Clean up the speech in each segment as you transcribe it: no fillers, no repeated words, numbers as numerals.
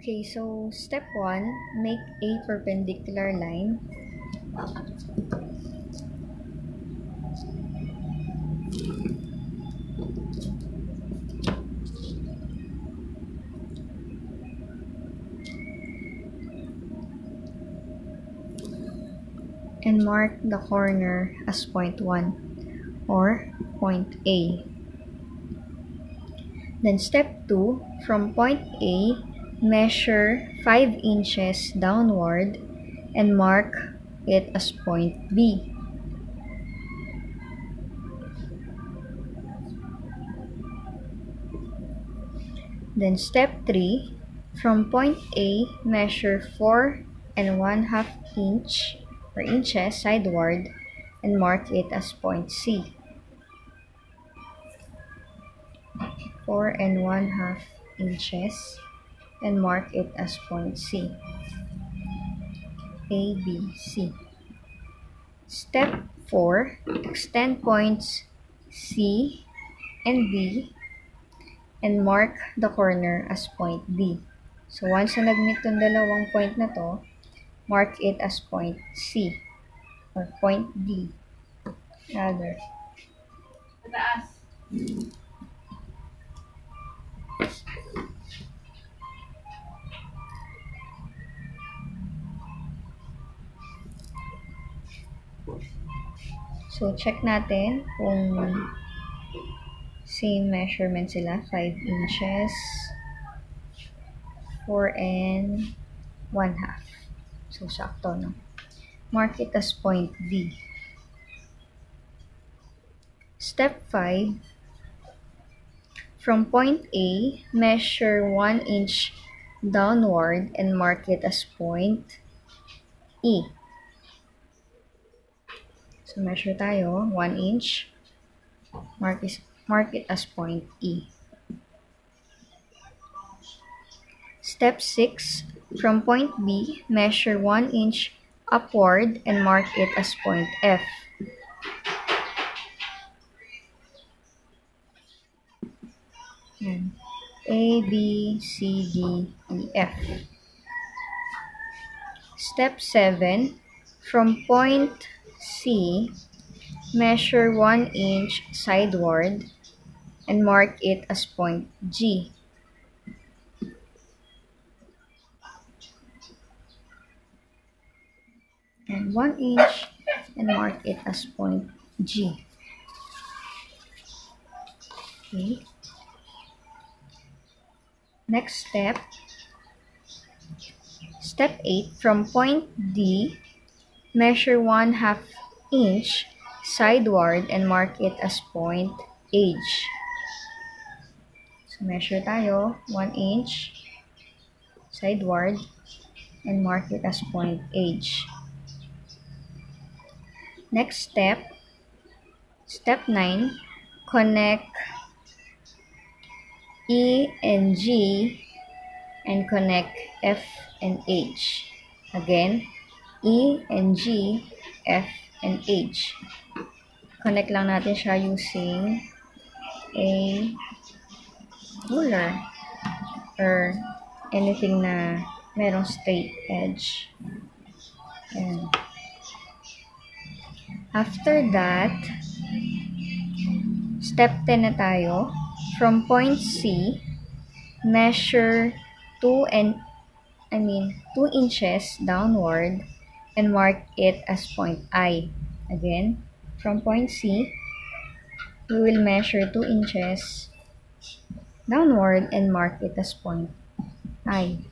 Okay, so step 1, make a perpendicular line. And mark the corner as point 1 or point A. Then step 2, from point A, measure 5 inches downward and mark it as point B. Then step 3, from point A, measure 4 1/2 inches sideward and mark it as point C. 4 1/2 inches and mark it as point C. A, B, C. Step 4, extend points C and B and mark the corner as point D. So once na nag-meet tong dalawang point na to, mark it as point C or point D. Rather. Taas. So check natin kung same measurement sila, 5 inches, 4 1/2. So sakto, no? Mark it as point D. Step 5, from point A, measure 1 inch downward and mark it as point E. So measure tayo, 1 inch, mark it as point E. Step 6, from point B, measure 1 inch upward and mark it as point F. Yan. A, B, C, D, E, F. Step 7, from point C, measure 1 inch sideward and mark it as point G. And 1 inch and mark it as point G. Okay. Next step, step 8, from point D, measure 1/2 inch sideward and mark it as point H. So measure tayo, 1 inch sideward and mark it as point H. Next step, step 9, connect E and G and connect F and H. Again, E and G, F and H. Connect lang natin siya using a ruler or anything na merong straight edge. And after that, step 10 na tayo. From point C, measure 2 inches downward and mark it as point I. Again, from point C, we will measure 2 inches downward and mark it as point I.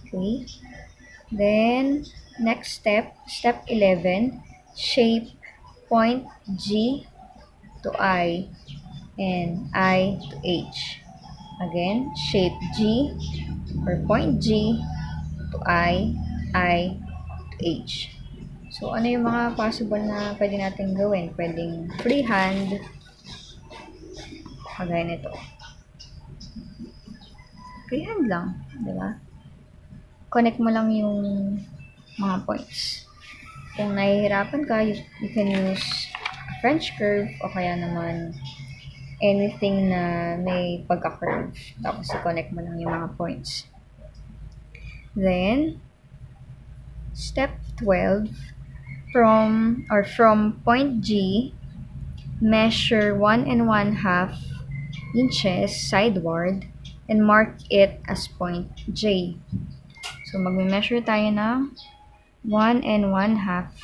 Okay. Then, next step, step 11, shape point G to I and I to H. Again, shape G or point G to I to H. So, ano yung mga possible na pwede natin gawin? Pwedeng freehand, kagaya nito. Freehand lang, di ba? Connect mo lang yung mga points. Kung nahihirapan ka, you can use French curve o kaya naman anything na may pagka-curve. Tapos, i-connect mo lang yung mga points. Then, step 12, from point G, measure 1 1/2 inches sideward and mark it as point J. So, magme-measure tayo ng 1 1/2.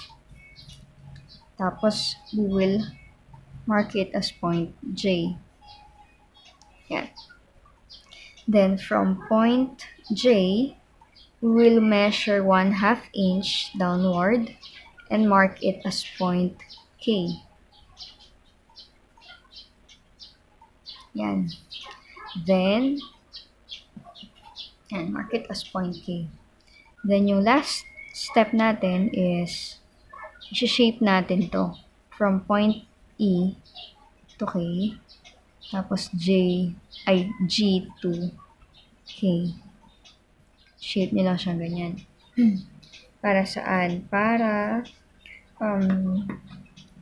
Tapos, we will mark it as point J. Yan. Then, from point J, we will measure 1/2 inch downward and mark it as point K. Yan. Then, yan, mark it as point K. Then, yung last step natin is, i-shape natin to from point E to K, tapos G to K. Shape nila siyang ganyan. Para saan? Para,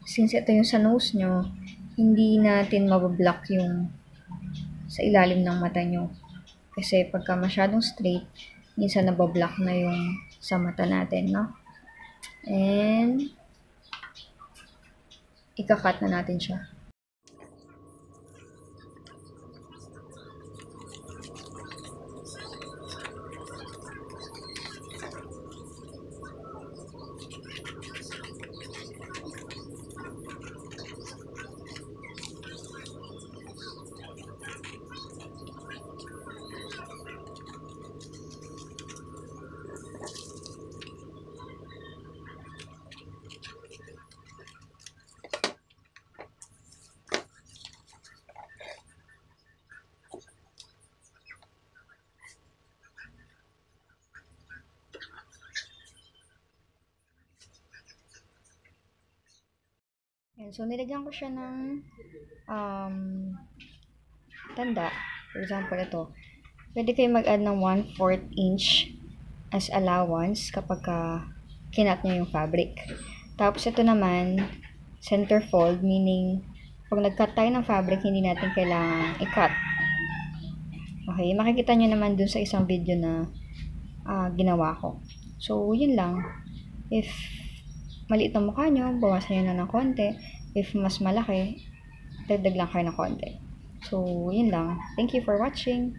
since ito yung sa nose nyo, hindi natin mabablock yung sa ilalim ng mata nyo. Kasi pagka masyadong straight, minsan nabablock na yung sa mata natin, no? And, ika-cut na natin siya. And so, nilagyan ko siya ng tanda. For example, ito. Pwede kayo mag-add ng 1/4 inch as allowance kapag kinat nyo yung fabric. Tapos, ito naman, center fold, meaning, pag nag-cut tayo ng fabric, hindi natin kailangan i-cut. Okay, makikita nyo naman dun sa isang video na ginawa ko. So, yun lang. If maliit ang mukha nyo, bawasan nyo na ng konti. If mas malaki, dagdag lang kayo ng konti. So, yun lang. Thank you for watching.